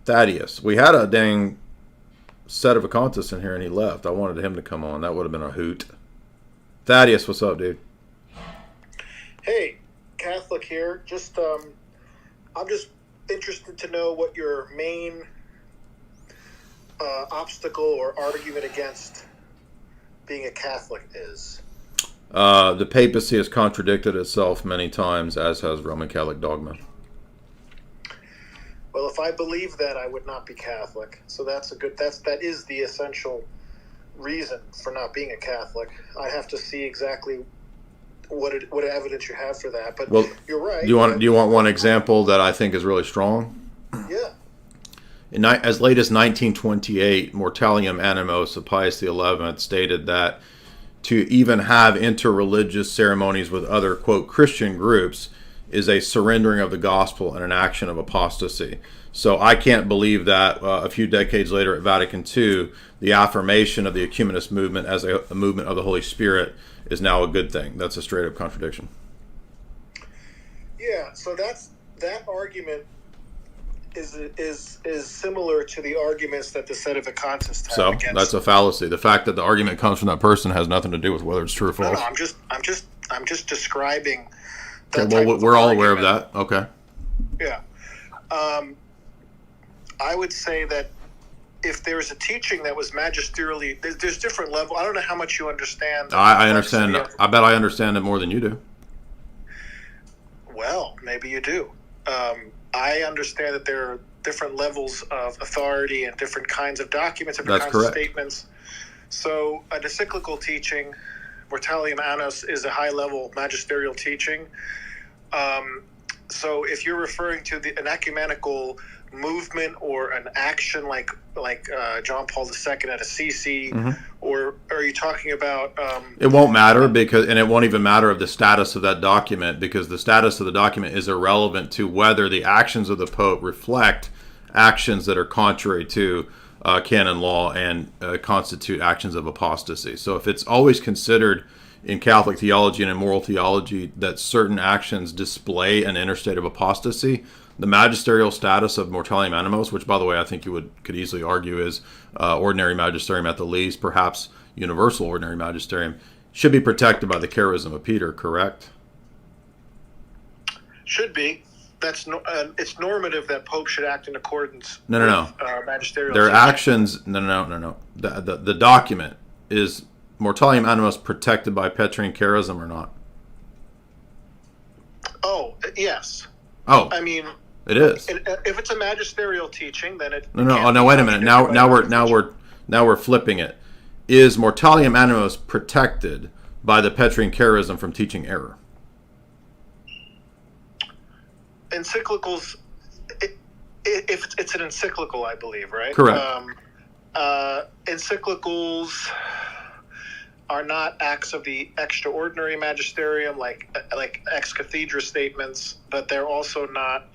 Thaddeus. We had a dang set of Acontis in here and he left. I wanted him to come on. That would have been a hoot. Thaddeus, what's up, dude? Hey, Catholic here. I'm just interested to know what your main obstacle or argument against being a Catholic is. The papacy has contradicted itself many times, as has Roman Catholic dogma. Well, if I believe that, I would not be Catholic. So that is the essential reason for not being a Catholic. I have to see exactly what evidence you have for that. But you're right. Do you want one example that I think is really strong? Yeah. As late as 1928, Mortalium Animos of Pius XI stated that to even have interreligious ceremonies with other, quote, Christian groups is a surrendering of the gospel and an action of apostasy. So I can't believe that a few decades later at Vatican II, the affirmation of the ecumenist movement as a movement of the Holy Spirit is now a good thing. That's a straight up contradiction. Yeah, so that argument is similar to the arguments that the Sedevacantists have. So against. That's a fallacy. The fact that the argument comes from that person has nothing to do with whether it's true or false. No, I'm just describing. Okay, well, we're all aware of that. Okay. Yeah. I would say that if there's a teaching that was magisterially, there's different levels. I don't know how much you understand. I understand. I bet I understand it more than you do. Well, maybe you do. I understand that there are different levels of authority and different kinds of documents, different kinds of statements. So an encyclical teaching, Mortalium Animos, is a high-level magisterial teaching. So if you're referring to an ecumenical movement or an action like John Paul II at Assisi, or are you talking about... it won't matter and it won't even matter of the status of that document, because the status of the document is irrelevant to whether the actions of the Pope reflect actions that are contrary to canon law and constitute actions of apostasy. So if it's always considered in Catholic theology and in moral theology that certain actions display an inner state of apostasy, the magisterial status of Mortalium Animos, which, by the way, I think you could easily argue is ordinary magisterium at the least, perhaps universal ordinary magisterium, should be protected by the charism of Peter, correct? Should be. It's normative that Pope should act in accordance with magisterial. Their actions, no. The document, is Mortalium Animos protected by Petrine charism or not? Oh, yes. Oh. I mean... It is. If it's a magisterial teaching, then it. No. Wait a minute. Now we're flipping it. Is Mortalium Animos protected by the Petrine charism from teaching error? Encyclicals. If it's an encyclical, I believe, right? Correct. Encyclicals are not acts of the extraordinary magisterium, like ex cathedra statements, but they're also not.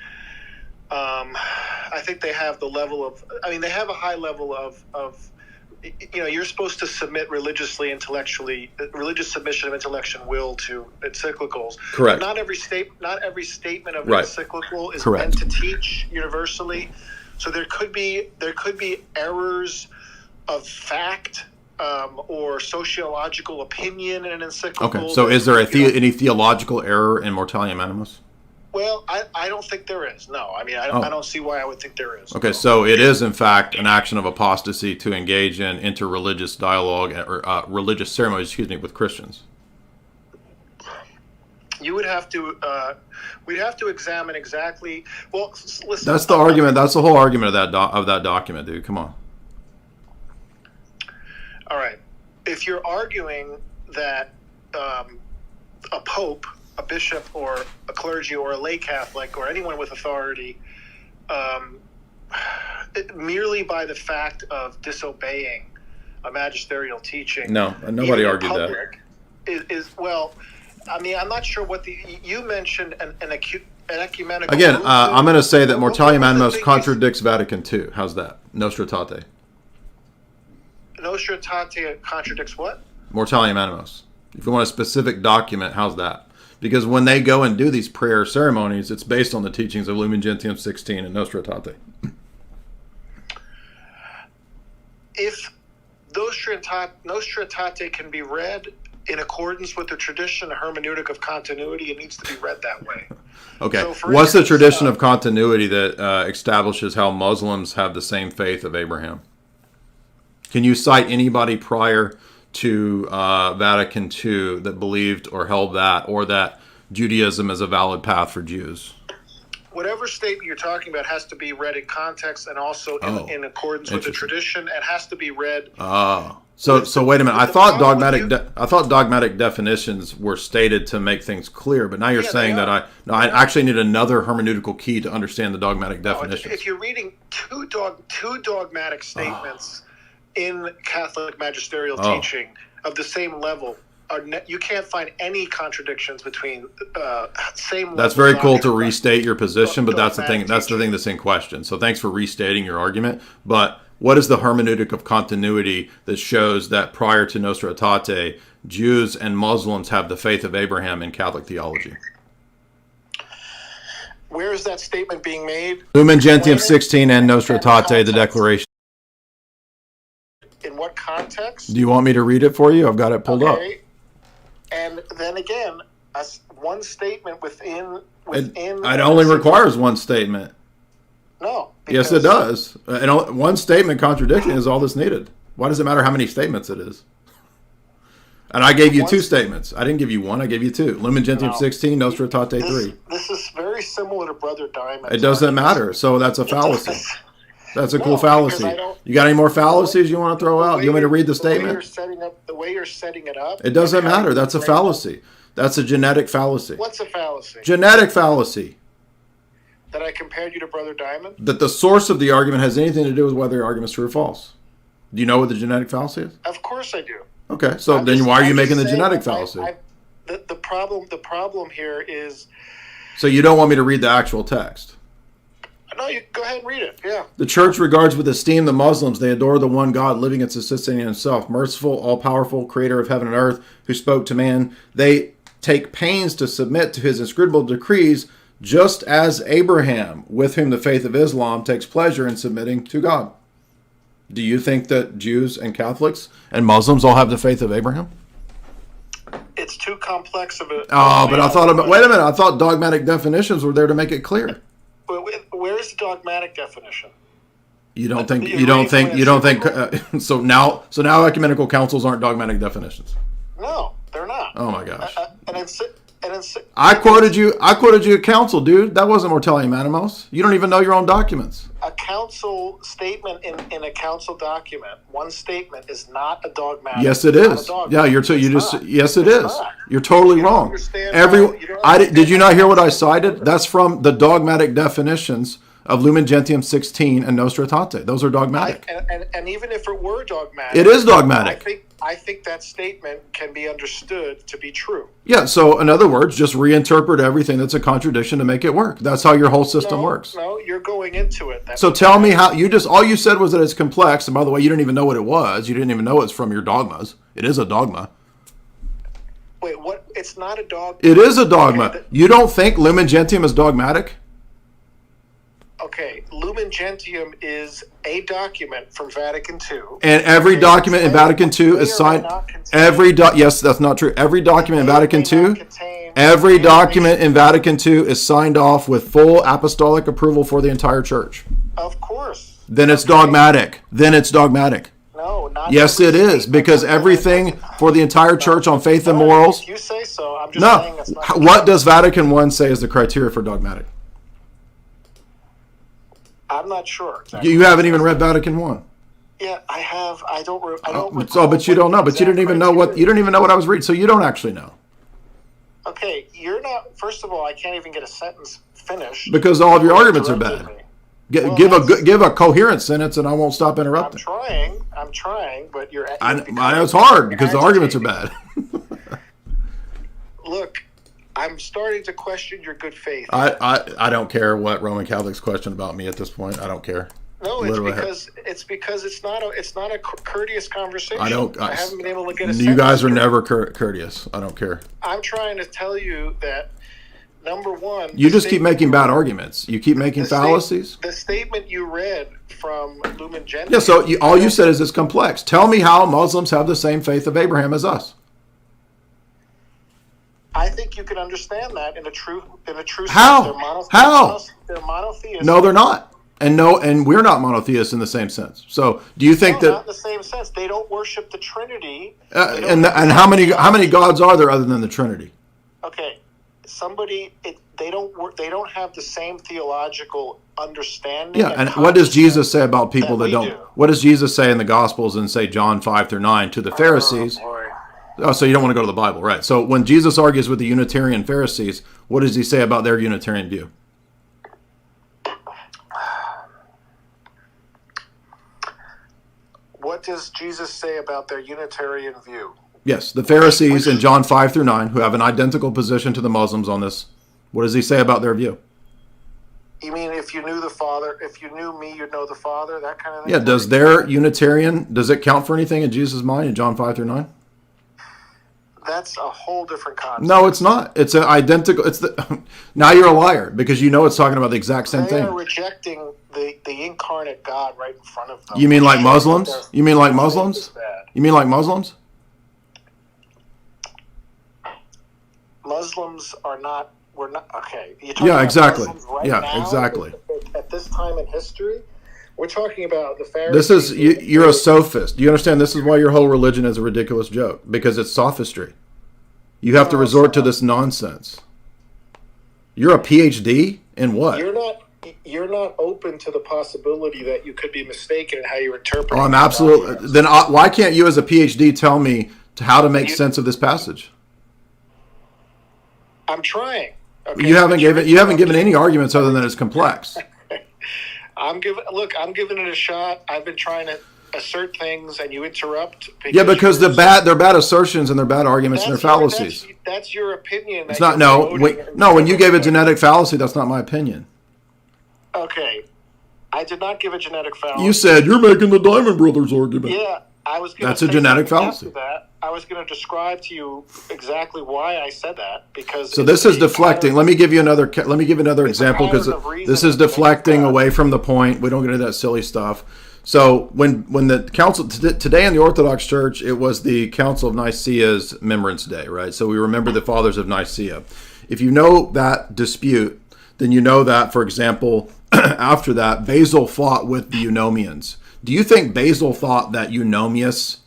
I think they have the level of. I mean, they have a high level of. You're supposed to submit religious submission of intellect and will to encyclicals. Correct. Not every statement of right. an encyclical is Correct. meant to teach universally. So there could be errors of fact or sociological opinion in an encyclical. Okay. So is there any theological error in Mortalium Animos? Well, I don't think there is. No, I mean, I don't see why I would think there is. Okay, so it is, in fact, an action of apostasy to engage in interreligious dialogue or religious ceremonies, with Christians. You would have to, we'd have to examine exactly. Well, listen. That's the argument. That's the whole argument of that document, dude. Come on. All right. If you're arguing that a pope, a bishop, or a clergy, or a lay Catholic, or anyone with authority, merely by the fact of disobeying a magisterial teaching. No, nobody argued that. Well, I mean, I'm not sure what you mentioned an ecumenical. Again, I'm going to say that Mortalium Animos contradicts Vatican II. How's that? Nostra Aetate. Nostra Aetate contradicts what? Mortalium Animos. If you want a specific document, how's that? Because when they go and do these prayer ceremonies, it's based on the teachings of Lumen Gentium 16 and Nostra Aetate. if Nostra Aetate can be read in accordance with the tradition, a hermeneutic of continuity, it needs to be read that way. Okay. So what's the tradition of continuity that establishes how Muslims have the same faith of Abraham? Can you cite anybody prior to Vatican II that believed or held that, or that Judaism is a valid path for Jews? Whatever statement you're talking about has to be read in context and also in accordance with the tradition. It has to be read. So wait a minute. I thought dogmatic definitions were stated to make things clear, but now you're saying that I actually need another hermeneutical key to understand the dogmatic definitions. If you're reading two dogmatic statements in Catholic magisterial teaching of the same level, you can't find any contradictions between same. That's very cool to restate your position, but that's the thing. That's the thing that's in question. So thanks for restating your argument. But what is the hermeneutic of continuity that shows that prior to Nostra Aetate, Jews and Muslims have the faith of Abraham in Catholic theology? Where is that statement being made? Lumen Gentium 16 and Nostra Aetate, the declaration. In what context? Do you want me to read it for you? I've got it pulled up. And then again, one statement within it only requires one statement. No. Yes, it does. And one statement contradiction is all that's needed. Why does it matter how many statements it is? And I gave you two statements. I didn't give you one. I gave you two. Lumen Gentium 16, Nostra Aetate 3. This is very similar to Brother Diamond. It doesn't matter. So that's a fallacy. That's a cool fallacy. You got any more fallacies you want to throw out? Do you want me to read the statement? The way you're setting it up. It doesn't matter. That's a fallacy. That's a genetic fallacy. What's a fallacy? Genetic fallacy. That I compared you to Brother Diamond? That the source of the argument has anything to do with whether your argument is true or false. Do you know what the genetic fallacy is? Of course I do. Okay, so then why are you making the genetic fallacy? The problem here is... So you don't want me to read the actual text? No, you go ahead and read it, yeah. The church regards with esteem the Muslims. They adore the one God living and subsisting in himself, merciful, all-powerful, creator of heaven and earth, who spoke to man. They take pains to submit to his inscrutable decrees, just as Abraham, with whom the faith of Islam takes pleasure in submitting to God. Do you think that Jews and Catholics and Muslims all have the faith of Abraham? It's too complex of a... but I thought wait a minute. I thought dogmatic definitions were there to make it clear. Where's the dogmatic definition? You don't think so now ecumenical councils aren't dogmatic definitions? No, they're not. Oh my gosh. I quoted you a council, dude. That wasn't Mortalium Animos. You don't even know your own documents. A council statement in a council document, one statement is not a dogmatic. Yes, it is. Yeah, yes, it is. You're totally wrong. Did you not hear what I cited? That's from the dogmatic definitions of Lumen Gentium 16 and Nostra Aetate. Those are dogmatic. And even if it were dogmatic, it is dogmatic. I think that statement can be understood to be true. Yeah, so in other words, just reinterpret everything that's a contradiction to make it work. That's how your whole system works. No, you're going into it. So tell me how all you said was that it's complex, and by the way, you didn't even know what it was. You didn't even know it's from your dogmas. It is a dogma. Wait, what? It's not a dogma. It is a dogma. Okay, you don't think Lumen Gentium is dogmatic? Okay, Lumen Gentium is a document from Vatican II. And every document in Vatican II is signed. Yes, that's not true. Every document in Vatican II. Every document in Vatican II is signed off with full apostolic approval for the entire church. Of course. Then it's dogmatic. No, not. Yes, it is, because everything for the entire church on faith and morals. If you say so. I'm just saying that's not. What does Vatican I say is the criteria for dogmatic? I'm not sure. Exactly. You haven't even read Vatican I. Yeah, I have. I don't. But you don't know. But you didn't even know what. You didn't even know what I was reading. So you don't actually know. Okay, you're not. First of all, I can't even get a sentence finished because all of your arguments are bad. Give a coherent sentence, and I won't stop interrupting. I'm trying, but you're. I know it's hard because the arguments are bad. Look. I'm starting to question your good faith. I don't care what Roman Catholics question about me at this point. I don't care. No, it's because it's not a courteous conversation. I haven't been able to get a. You guys are never courteous. I don't care. I'm trying to tell you that number one, you just keep making bad arguments. You keep making fallacies. The statement you read from Lumen Gentium. Yeah, so all you said is it's complex. Tell me how Muslims have the same faith of Abraham as us. I think you can understand that in a true sense. How? How? They're monotheists. No, they're not. And we're not monotheists in the same sense. So, do you think that? Not in the same sense. They don't worship the Trinity. And how many gods are there other than the Trinity? Okay, they don't have the same theological understanding. Yeah, and what does Jesus say about people that don't? What does Jesus say in the Gospels in, say, John 5-9 to the Pharisees? Oh, so you don't want to go to the Bible, right? So when Jesus argues with the Unitarian Pharisees, what does he say about their Unitarian view? What does Jesus say about their Unitarian view? Yes, the Pharisees in John 5-9, who have an identical position to the Muslims on this, what does he say about their view? You mean if you knew the Father, if you knew me, you'd know the Father, that kind of thing? Yeah, does their Unitarian, does it count for anything in Jesus' mind in John 5-9? That's a whole different concept. No, it's not. It's an identical. Now you're a liar because you know it's talking about the exact same thing. They are rejecting the incarnate God right in front of them. You mean like Muslims? You mean like Muslims? You mean like Muslims? Muslims are not. We're not. Okay. Yeah, exactly. Right yeah, now, exactly. At this time in history, we're talking about the Pharisees. This is you're a sophist. Do you understand? This is why your whole religion is a ridiculous joke because it's sophistry. You have to resort to this nonsense. You're a PhD in what? You're not open to the possibility that you could be mistaken in how you interpret. Oh, I'm absolutely. Then why can't you, as a PhD, tell me how to make sense of this passage? I'm trying. Okay? You haven't given any arguments other than it's complex. I'm giving it a shot. I've been trying to assert things, and you interrupt. Because they're bad assertions and they're bad arguments and they're fallacies. That's your opinion. It's not. When you gave a genetic fallacy, that's not my opinion. Okay, I did not give a genetic fallacy. You said you're making the Diamond Brothers argument. Yeah, I was. That's a genetic fallacy. I was going to describe to you exactly why I said that because. So this is deflecting. Let me give another example because this is deflecting away from the point. We don't get into that silly stuff. So when the council today in the Orthodox Church, it was the Council of Nicaea's Remembrance Day, right? So we remember the Fathers of Nicaea. If you know that dispute, then you know that, for example, after that, Basil fought with the Eunomians. Do you think Basil thought that Eunomius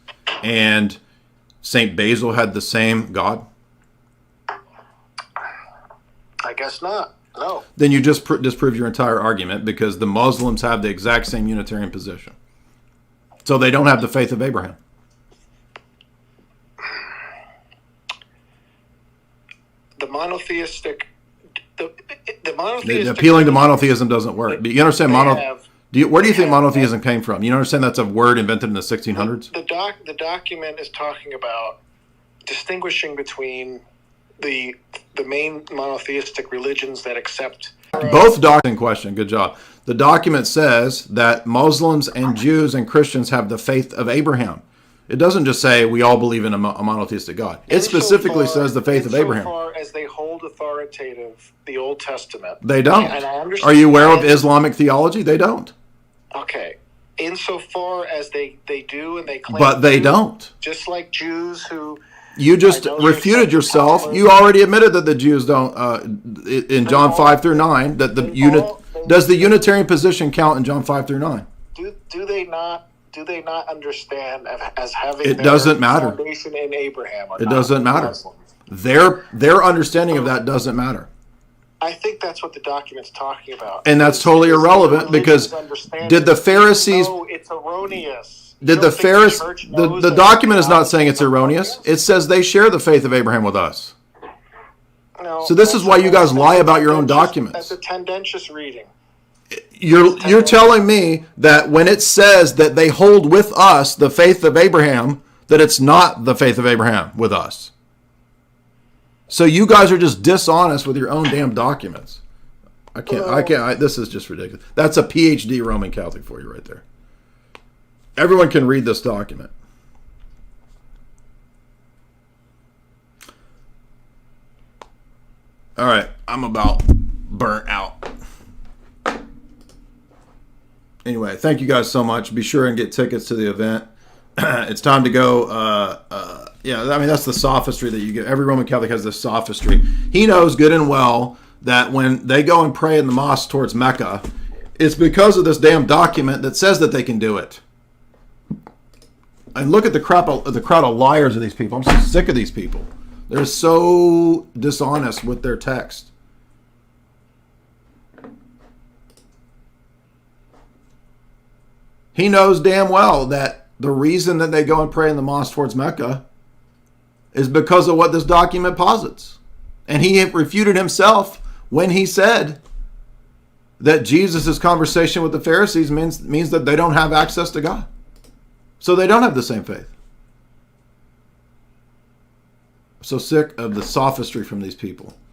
and Saint Basil had the same God? I guess not. No. Then you just disprove your entire argument because the Muslims have the exact same Unitarian position. So they don't have the faith of Abraham. Appealing to monotheism doesn't work. But you understand where do you think monotheism came from? You understand that's a word invented in the 1600s? The document is talking about distinguishing between the main monotheistic religions that accept both doctrines in question. Good job. The document says that Muslims and Jews and Christians have the faith of Abraham. It doesn't just say we all believe in a monotheistic God. It specifically says the faith of Abraham. So far as they hold authoritative the Old Testament. They don't. Are you aware of Islamic theology? They don't. Okay. Insofar as they do and they claim. But they don't. Just like Jews who. You just refuted yourself. You already admitted that the Jews don't. In John 5-9, that does the Unitarian position count in John 5-9? Do they not? Do they not understand as having it doesn't matter. Foundation in Abraham? It doesn't matter. Their understanding of that doesn't matter. I think that's what the document's talking about. And that's totally irrelevant because did the Pharisees? No, it's erroneous. Did the Pharisees? The document is not saying it's erroneous. It says they share the faith of Abraham with us. No, so this is why you guys lie about your own documents. That's a tendentious reading. You're telling me that when it says that they hold with us the faith of Abraham, that it's not the faith of Abraham with us. So you guys are just dishonest with your own damn documents. I can't. This is just ridiculous. That's a PhD Roman Catholic for you right there. Everyone can read this document. All right, I'm about burnt out. Anyway, thank you guys so much. Be sure and get tickets to the event. It's time to go. Yeah, I mean, that's the sophistry that you get. Every Roman Catholic has this sophistry. He knows good and well that when they go and pray in the mosque towards Mecca, it's because of this damn document that says that they can do it. And look at the crowd of liars of these people. I'm so sick of these people. They're so dishonest with their text. He knows damn well that the reason that they go and pray in the mosque towards Mecca is because of what this document posits. And he refuted himself when he said that Jesus' conversation with the Pharisees means that they don't have access to God. So they don't have the same faith. I'm so sick of the sophistry from these people.